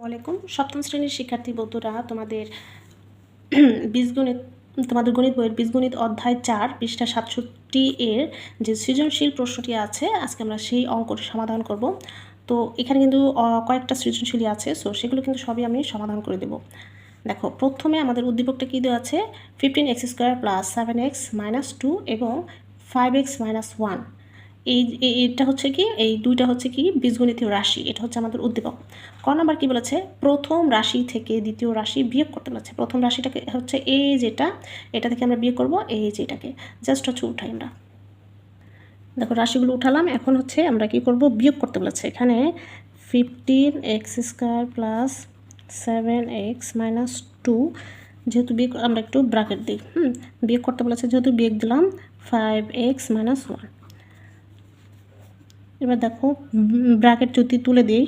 ওয়ালাইকুম সপ্তম শ্রেণীর শিক্ষার্থী বন্ধুরা বীজগণিত তোমাদের গণিত বইয়ের বীজগণিত অধ্যায় 4 পৃষ্ঠা 67 এর যে সৃজনশীল প্রশ্নটি আছে আজকে আমরা সেই অঙ্কটি সমাধান করব। তো এখানে কিন্তু কয়েকটা সৃজনশীলই আছে, সো সেগুলো কিন্তু সবই আমি সমাধান করে দেব। দেখো, প্রথমে আমাদের উদ্দীপকটা কী দেওয়া আছে, 15x² + 7x - 2 এবং 5x - 1। এটা হচ্ছে কি, এই দুইটা হচ্ছে কি বীজগণিতীয় রাশি, এটা হচ্ছে আমাদের উদ্দীপক। ক নাম্বার কি বলেছে, প্রথম রাশি থেকে দ্বিতীয় রাশি বিয়োগ করতে বলেছে। প্রথম রাশিটাকে হচ্ছে এই যেটা, এটা থেকে আমরা বিয়োগ করব এই যেটাকে, জাস্ট হচ্ছে উঠাই আমরা। দেখো রাশিগুলো উঠালাম, এখন হচ্ছে আমরা কি করব, বিয়োগ করতে বলেছে। এখানে 15x² + 7x - 2, যেহেতু বিয়োগ আমরা একটু ব্র্যাকেট দিই, বিয়োগ করতে বলেছে যেহেতু বিয়োগ দিলাম 5x - 1। এবার দেখো ব্র্যাকেট যদি তুলে দিই,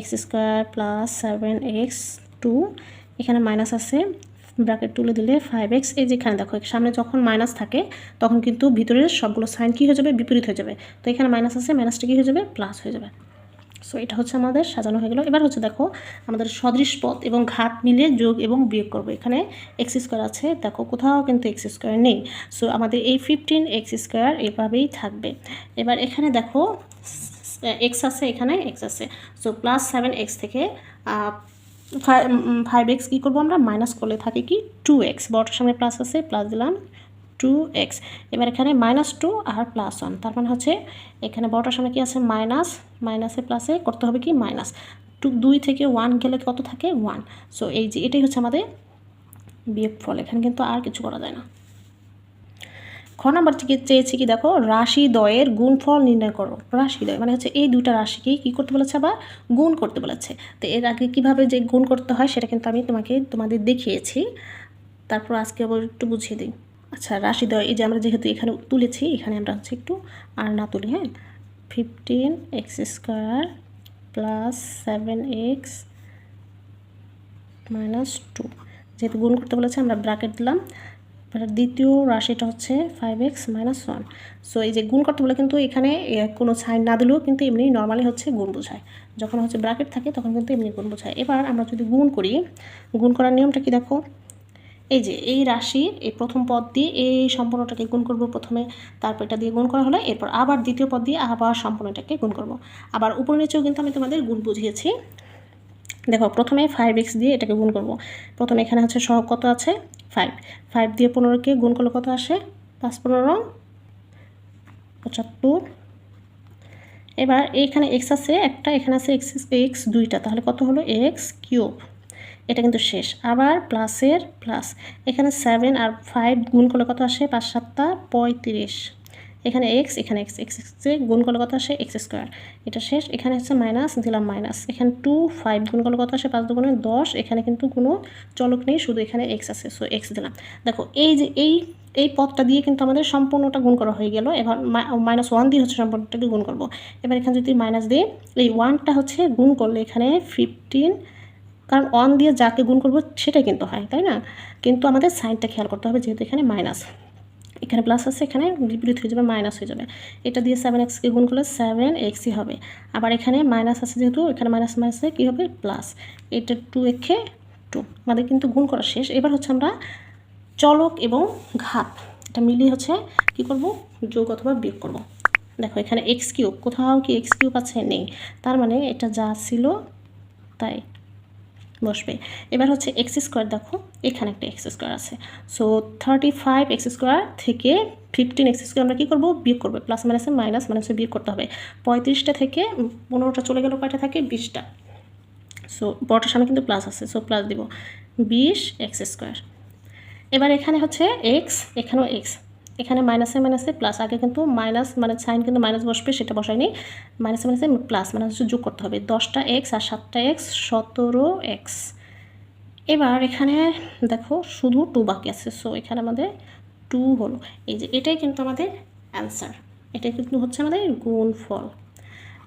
x² + 7x 2, এখানে মাইনাস আছে, ব্র্যাকেট তুলে দিলে 5x, এই যেখানে দেখো সামনে যখন মাইনাস থাকে তখন কিন্তু ভিতরের সবগুলো সাইন কী হয়ে যাবে, বিপরীত হয়ে যাবে। তো এখানে মাইনাস আছে, মাইনাসটা কী হয়ে যাবে, প্লাস হয়ে যাবে। সো এটা হচ্ছে আমাদের সাজানো হয়ে গেল। এবার হচ্ছে দেখো আমাদের সদৃশ পদ এবং ঘাত মিলিয়ে যোগ এবং বিয়োগ করবো। এখানে x² আছে, দেখো কোথাও কিন্তু x² নেই, সো আমাদের এই 15x² এভাবেই থাকবে। এবার এখানে দেখো x আছে, এখানে x আছে, সো +7x থেকে 5x কী করবো আমরা, মাইনাস করলে থাকে কি 2x, বড়টার সামনে প্লাস আছে, প্লাস দিলাম 2x। এবার এখানে -2 আর +1, তার মানে হচ্ছে এখানে বড়টার সামনে কি আছে, মাইনাস, মাইনাসে প্লাসে করতে হবে কি মাইনাস, 2 থেকে 1 গেলে কত থাকে 1। সো এই যে এটাই হচ্ছে আমাদের বিয়োগফল, এখানে কিন্তু আর কিছু করা যায় না। খ নাম্বার থেকে চেয়েছি কি, দেখো রাশিদ্বয়ের গুণফল নির্ণয় করো। রাশিদ্বয় মানে হচ্ছে এই দুইটা রাশিকেই কী করতে বলেছে, আবার গুণ করতে বলেছে। তো এর আগে কীভাবে যে গুণ করতে হয় সেটা কিন্তু আমি তোমাদের দেখিয়েছি, তারপর আজকে আবার একটু বুঝিয়ে দিই। আচ্ছা, রাশিদ্বয় এই যে আমরা যেহেতু এখানে তুলেছি, এখানে আমরা হচ্ছে একটু আর না তুলি, হ্যাঁ, 15x² + 7x - 2, যেহেতু গুণ করতে বলেছে আমরা ব্র্যাকেট দিলাম। দ্বিতীয় রাশিটা হচ্ছে 5x - 1। সো এই যে গুণ করতে বলে কিন্তু এখানে কোনো সাইন না দিলেও কিন্তু এমনি নর্মালি হচ্ছে গুণ বোঝায়, যখন হচ্ছে ব্র্যাকেট থাকে তখন কিন্তু এমনি গুণ বোঝায়। এবার আমরা যদি গুণ করি, গুণ করার নিয়মটা কি দেখো, এই যে এই রাশির এই প্রথম পদ দিয়ে এই সম্পূর্ণটাকে গুণ করব প্রথমে, তারপর এটা দিয়ে গুণ করা হলো, এরপর আবার দ্বিতীয় পদ দিয়ে আবার সম্পূর্ণটাকে গুণ করব। আবার উপর নিচেও কিন্তু আমি তোমাদের গুণ বুঝিয়েছি। দেখো প্রথমে 5x দিয়ে এটাকে গুণ করব। প্রথমে এখানে হচ্ছে সহগ কত আছে, 5 দিয়ে 15কে গুণ করলে কত আসে, 5 × 15 = 75। এবার এইখানে x আছে একটা, এখানে আছে x দুইটা, তাহলে কত হলো x³। এটা কিন্তু শেষ, আবার প্লাসের প্লাস, এখানে 7 আর 5 গুণ করলে কত আসে, 5 × 7 = 35। এখানে x, এখানে x গুণ করলে কত আসে, x²। এটা শেষ, এখানে হচ্ছে মাইনাস, দিলাম মাইনাস, এখানে 2 5 গুণ করলে কত আসে, 5 × 2 = 10। এখানে কিন্তু কোনো চলক নেই, শুধু এখানে x আছে, সো x দিলাম। দেখো এই যে এই পদটা দিয়ে কিন্তু আমাদের সম্পূর্ণটা গুণ করা হয়ে গেল। এবার -1 দিয়ে হচ্ছে সম্পূর্ণটাকে গুণ করব। এবার এখানে যদি মাইনাস দিই, এই 1টা হচ্ছে গুণ করলে এখানে 15, কারণ 1 দিয়ে যাকে গুণ করবো সেটাই কিন্তু হয়, তাই না? কিন্তু আমাদের সাইনটা খেয়াল করতে হবে, যেহেতু এখানে মাইনাস, এখানে প্লাস আছে, এখানে বিপরীত হয়ে যাবে, মাইনাস হয়ে যাবে। এটা দিয়ে 7xকে গুণ করলে 7xই হবে। আবার এখানে মাইনাস আছে, যেহেতু এখানে মাইনাস মাইনাসে কী হবে, প্লাস। এটা 2 2, আমাদের কিন্তু গুণ করা শেষ। এবার হচ্ছে আমরা চলক এবং ঘাত এটা মিলিয়ে হচ্ছে কী করব, যোগ অথবা বিয়োগ করব। দেখো এখানে x³ কোথাও কি x³ আছে, নেই, তার মানে এটা যা ছিল তাই বসবে। এবার হচ্ছে x², দেখো এখানে একটা x² আছে, সো 35x² থেকে 15x² আমরা কী করবো, বিয়োগ করবো, প্লাস মাইনাসে মাইনাস, মাইনাসে বিয়োগ করতে হবে। 35টা থেকে 15টা চলে গেল, কয়টা থাকে, 20টা। সো বড়টার সামনে কিন্তু প্লাস আছে, সো প্লাস দিব 20x²। এবার এখানে হচ্ছে x, এখানেও x, এখানে মাইনাসে মাইনাসে প্লাস, আগে কিন্তু মাইনাস মানে সাইন কিন্তু মাইনাস বসবে, সেটা বসায়নি, মাইনাসে মাইনাসে প্লাস, মানে হচ্ছে যোগ করতে হবে, 10টা x আর 7টা x 17x। এবার এখানে দেখো শুধু 2 বাকি আছে, সো এখানে আমাদের 2 হলো। এই যে এটাই কিন্তু আমাদের অ্যান্সার, এটাই কিন্তু হচ্ছে আমাদের গুণফল।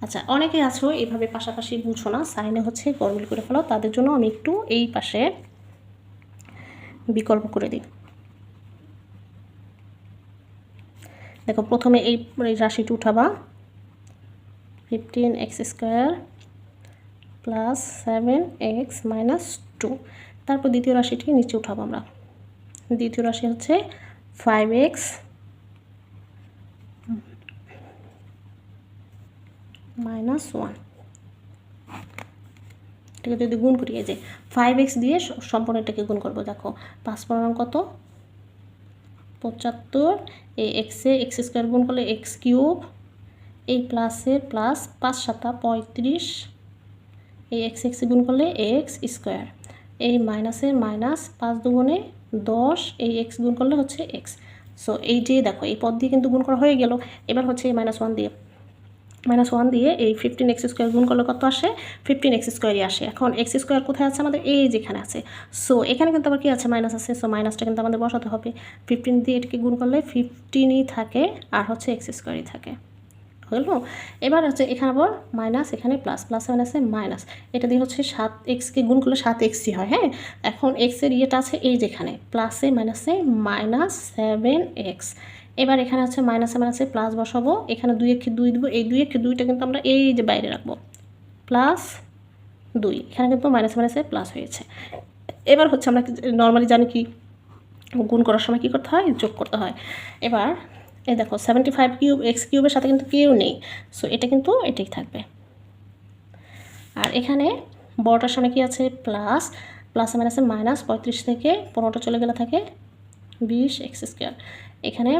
আচ্ছা, অনেকে আছো এইভাবে পাশাপাশি বুঝো না, সাইনে হচ্ছে গরমিল করে ফেলো, তাদের জন্য আমি একটু এই পাশে বিকল্প করে দিই। দেখো প্রথমে এই রাশিটি উঠাবা, 15x² প্লাস 7x মাইনাস 2। তারপর দ্বিতীয় রাশিটি নিচে উঠাবো আমরা। দ্বিতীয় রাশি হচ্ছে 5x মাইনাস 1। এটাকে যদি গুণ করি, এই যে 5x দিয়ে সম্পূর্ণ এটাকে গুণ করবো। দেখো 5 পনেরো কত, 75। এই এক্সে এক্স স্কোয়ার গুণ করলে এক্স কিউব, এই প্লাসের প্লাস 5 7 35, এই এক্স এক্সে গুণ করলে এক্স স্কোয়ার, এই মাইনাসের মাইনাস 5 দুগুণে 10, এই এক্স গুণ করলে হচ্ছে এক্স। সো এই যে দেখো এই পদ দিয়ে কিন্তু গুণ করা হয়ে গেল। এবার হচ্ছে এই -1 দিয়ে এই 15x স্কোয়ার গুণ করলে কত আসে, 15x স্কোয়ারই আসে। এখন এক্স স্কোয়ার কোথায় আছে আমাদের, এই যেখানে আছে। সো এখানে কিন্তু আবার কি আছে, মাইনাস আছে। সো মাইনাসটা কিন্তু আমাদের বসাতে হবে। 15 দিয়ে এটাকে গুণ করলে 15ই থাকে, আর হচ্ছে এক্স স্কোয়ারই থাকে, হলো। এবার হচ্ছে এখানে আবার মাইনাস, এখানে প্লাস, প্লাস মাইনাসে মাইনাস, এটা দিয়ে হচ্ছে 7xকে গুণ করলে 7xই হয়। হ্যাঁ, এখন এক্সের ইয়েটা আছে এই যেখানে, প্লাসে মাইনাসে মাইনাস 7x। এবার এখানে হচ্ছে মাইনাসে মাইনাসে প্লাস বসাবো, এখানে 2 2 দেবো, এই 2 2টা কিন্তু আমরা এই যে বাইরে রাখবো, প্লাস 2, এখানে কিন্তু মাইনাসে মাইনাসে প্লাস হয়েছে। এবার হচ্ছে আমরা নর্মালি জানি কি গুণ করার সময় কী করতে হয়, যোগ করতে হয়। এবার এই দেখো 75 কিউব এক্স কিউবের সাথে কিন্তু কেউ নেই, সো এটা কিন্তু এটাই থাকবে। আর এখানে বড়টার সামনে কি আছে, প্লাস, প্লাসে মাইনাসে মাইনাস, 35 থেকে 15টা চলে গেলে থাকে 20x স্কোয়ার। এখানে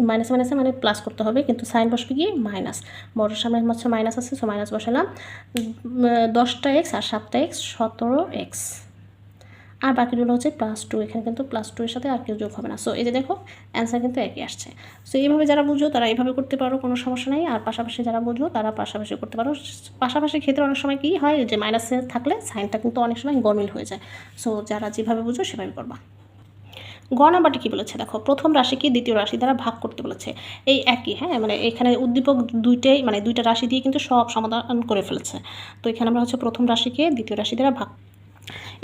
মাইনাসে মাইনাসে মানে প্লাস করতে হবে, কিন্তু সাইন বসবে কি মাইনাস, বড়টার সামনে হচ্ছে মাইনাস আছে, সো মাইনাস বসালাম। 10টা এক্স আর 7টা এক্স 17x, আর বাকিগুলো হচ্ছে +2। এখানে কিন্তু +2 এর সাথে আর কেউ যোগ হবে না। সো এই যে দেখো অ্যান্সার কিন্তু একই আসছে। সো এইভাবে যারা বুঝো তারা এইভাবে করতে পারো, কোনো সমস্যা নেই। আর পাশাপাশি যারা বুঝো তারা পাশাপাশি করতে পারো। পাশাপাশি ক্ষেত্রে অনেক সময় কী হয়, যে মাইনাসে থাকলে সাইনটা কিন্তু অনেক সময় গরমিল হয়ে যায়। সো যারা যেভাবে বুঝো সেভাবে করবা। গ নাম্বারটি কী বলেছে দেখো, প্রথম রাশিকে দ্বিতীয় রাশি দ্বারা ভাগ করতে বলেছে। এই একই, হ্যাঁ, মানে এখানে উদ্দীপক দুইটাই, মানে দুইটা রাশি দিয়ে কিন্তু সব সমাধান করে ফেলেছে। তো এখানে আমরা হচ্ছে প্রথম রাশিকে দ্বিতীয় রাশি দ্বারা ভাগ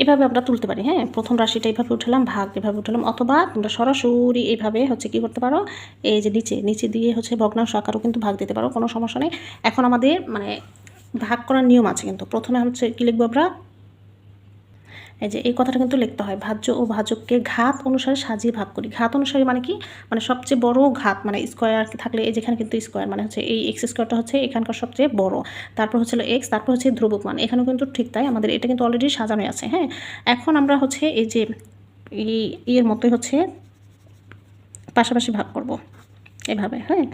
এভাবে আমরা তুলতে পারি। হ্যাঁ, প্রথম রাশিটা এইভাবে উঠালাম, ভাগ এভাবে উঠালাম, অথবা তোমরা সরাসরি এইভাবে হচ্ছে কী করতে পারো, এই যে নিচে দিয়ে হচ্ছে ভগ্নাংশ আকারও কিন্তু ভাগ দিতে পারো, কোনো সমস্যা নেই। এখন আমাদের মানে ভাগ করার নিয়ম আছে, কিন্তু প্রথমে হচ্ছে কী লিখবো আমরা, এই যে এই কথাটা কিন্তু লিখতে হয়, ভাজ্য ও ভাজককে ঘাত অনুসারে সাজিয়ে ভাগ করি। ঘাত অনুসারে মানে কি, মানে সবচেয়ে বড় ঘাত, মানে স্কোয়ার থাকলে এই যেখানে কিন্তু স্কোয়ার মানে হচ্ছে এই এক্স স্কোয়ারটা হচ্ছে এখানকার সবচেয়ে বড়, তারপর হচ্ছে এক্স, তারপর হচ্ছে ধ্রুবক মান। এখানেও কিন্তু ঠিক তাই, আমাদের এটা কিন্তু অলরেডি সাজানো আছে। হ্যাঁ, এখন আমরা হচ্ছে এই যে এর মতোই হচ্ছে পাশাপাশি ভাগ করব এভাবে। হ্যাঁ,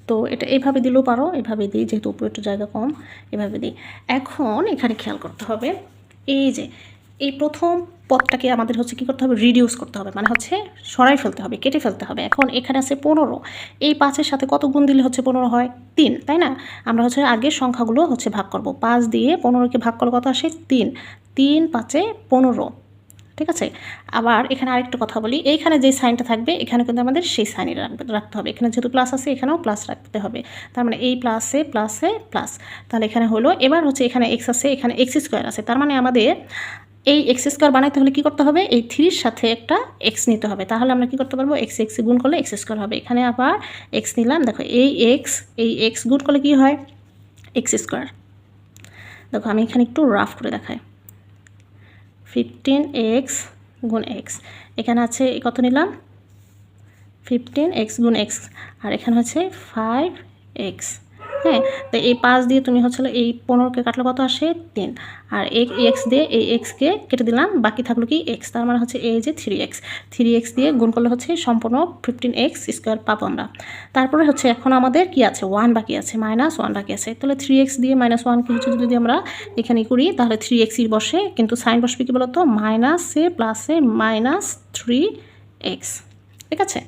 তো এটা এইভাবে দিলেও পারো, এভাবে দিই, যেহেতু উপরে একটু জায়গা কম, এভাবে দিই। এখন এখানে খেয়াল করতে হবে, এই যে এই প্রথম পদটাকে আমাদের হচ্ছে কী করতে হবে, রিডিউস করতে হবে, মানে হচ্ছে সরাই ফেলতে হবে, কেটে ফেলতে হবে। এখন এখানে আছে 15, এই 5-এর সাথে কত গুণ দিলে হচ্ছে 15 হয়, 3, তাই না? আমরা হচ্ছে আগের সংখ্যাগুলো হচ্ছে ভাগ করব, 5 দিয়ে 15কে ভাগ করলে কত আসে, 3, 3 5-এ 15, ঠিক আছে। আবার এখানে আরেকটা কথা বলি, এইখানে যে সাইনটা থাকবে এখানে কিন্তু আমাদের সেই সাইনই রাখতে হবে। এখানে যেহেতু প্লাস আছে এখানেও প্লাস রাখতে হবে, তার মানে এই প্লাসে প্লাসে প্লাস, তাহলে এখানে হলো। এবার হচ্ছে এখানে এক্স আছে, এখানে এক্স স্কোয়ার আছে, তার মানে আমাদের এই এক্স স্কোয়ার বানাইতে হলে কী করতে হবে, এই 3-র সাথে একটা এক্স নিতে হবে, তাহলে আমরা কী করতে পারবো, এক্স গুণ করলে এক্স স্কোয়ার হবে। এখানে আবার এক্স নিলাম, দেখো এই এক্স গুণ করলে কী হয়, এক্স স্কোয়ার। দেখো আমি এখানে একটু রাফ করে দেখাই, 15x গুণ এক্স, এখানে আছে কত নিলাম, 15x গুণ এক্স, আর এখানে হচ্ছে 5x। হ্যাঁ, তো এই 5 দিয়ে তুমি হচ্ছে এই 15কে কাটলে কত আসে, 3, আর এক্স দিয়ে এই এক্সকে কেটে দিলাম, বাকি থাকলো কি এক্স, তার মানে হচ্ছে এই যে 3x দিয়ে গুণ করলে হচ্ছে সম্পূর্ণ 15x স্কোয়ার পাবো আমরা। তারপরে হচ্ছে এখন আমাদের কি আছে, 1 বাকি আছে, -1 বাকি আছে, তাহলে 3x দিয়ে -1কে হচ্ছে যদি আমরা এখানে করি তাহলে 3xই বসে, কিন্তু সাইন বসবে কি বলতো, মাইনাসে প্লাসে -3x, ঠিক আছে।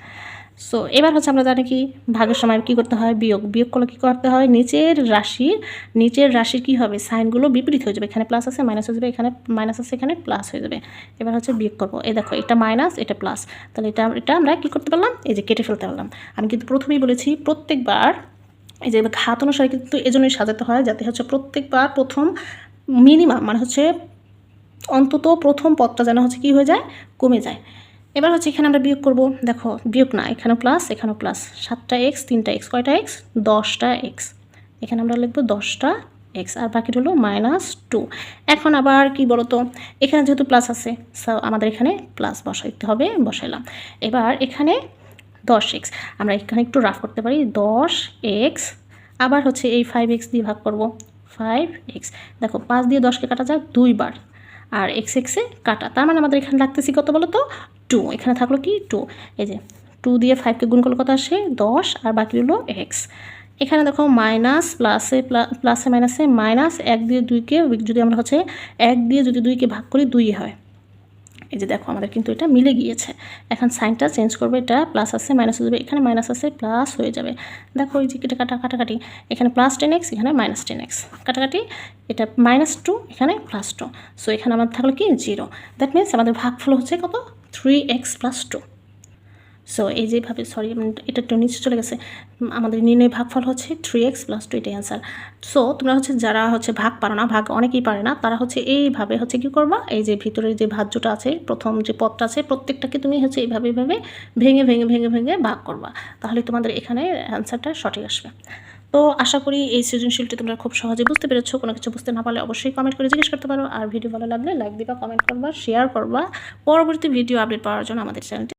সো এবার হচ্ছে আমরা জানি কি ভাগের সময় কী করতে হয়, বিয়োগ করলে কী করতে হয়, নিচের রাশির কী হবে, সাইনগুলো বিপরীত হয়ে যাবে, এখানে প্লাস আছে মাইনাস হয়ে যাবে, এখানে মাইনাস আছে এখানে প্লাস হয়ে যাবে। এবার হচ্ছে বিয়োগ করবো, এই দেখো এটা মাইনাস এটা প্লাস, তাহলে এটা আমরা কী করতে পারলাম, এই যে কেটে ফেলতে পারলাম। আমি কিন্তু প্রথমেই বলেছি প্রত্যেকবার এই যে ঘাত অনুসারে কিন্তু এজন্যই সাজাতে হয়, যাতে হচ্ছে প্রত্যেকবার প্রথম মিনিমাম মানে হচ্ছে অন্তত প্রথম পদটা যেন হচ্ছে কী হয়ে যায়, কমে যায়। এবার হচ্ছে এখানে আমরা বিয়োগ করব। দেখো বিয়োগ না, এখানেও প্লাস এখানেও প্লাস, 7টা এক্স 3টা এক্স, কয়টা এক্স 10টা এক্স। এখানে আমরা লিখব 10টা এক্স আর বাকি হলো -2। এখন আবার কি বলো তো, এখানে যেহেতু প্লাস আছে সো আমাদের এখানে প্লাস বসাইতে হবে, বসাইলাম। এবার এখানে 10x, আমরা এখানে একটু রাফ করতে পারি, 10x আবার হচ্ছে এই 5x দিয়ে ভাগ করব, 5x। দেখো 5 দিয়ে 10কে কাটা যায় 2 বার, আর এক্স এক্সে কাটা, তার মানে আমাদের এখানে লাগতেছি কত বলো তো 2। এখানে থাকলো কি 2, এই যে 2 দিয়ে 5কে গুণ করলে কত আসে 10, আর বাকি হলো এক্স। এখানে দেখো মাইনাস প্লাসে প্লাসে মাইনাসে মাইনাস, 1 দিয়ে 2কে যদি আমরা হচ্ছে 1 দিয়ে যদি 2কে ভাগ করি 2 হয়। এই যে দেখো আমাদের কিন্তু এটা মিলে গিয়েছে। এখন সাইনটা চেঞ্জ করবে, এটা প্লাস আছে মাইনাস হয়ে যাবে, এখানে মাইনাস আছে প্লাস হয়ে যাবে। দেখো এই যে এটা কাটাকাটি, এখানে +10x এখানে -10x কাটাকাটি, এটা -2 এখানে +2, সো এখানে আমাদের থাকলো কি 0। দ্যাট মিনস আমাদের ভাগফল হচ্ছে কত 3x + 2। সো এই যেভাবে, সরি এটা একটু নিচে চলে গেছে, আমাদের নির্ণয় ভাগফল হচ্ছে 3x + 2, এটাই অ্যান্সার। সো তোমরা হচ্ছে যারা হচ্ছে ভাগ পারো না, ভাগ অনেকেই পারে না, তারা হচ্ছে এইভাবে হচ্ছে কী করবা, এই যে ভিতরের যে ভাজ্যটা আছে, প্রথম যে পদটা আছে প্রত্যেকটাকে তুমি হচ্ছে এইভাবে ভেঙে ভাগ করবা, তাহলে তোমাদের এখানে অ্যান্সারটা সঠিক আসবে। তো আশা করি এই সৃজনশীলটি তোমরা খুব সহজে বুঝতে পেরেছো। কোনো কিছু বুঝতে না পারলে অবশ্যই কমেন্ট করে জিজ্ঞেস করতে পারো, আর ভিডিও ভালো লাগলে লাইক দিবা, কমেন্ট করবা, শেয়ার করবা। পরবর্তী ভিডিও আপডেট পাওয়ার জন্য আমাদের চ্যানেলটি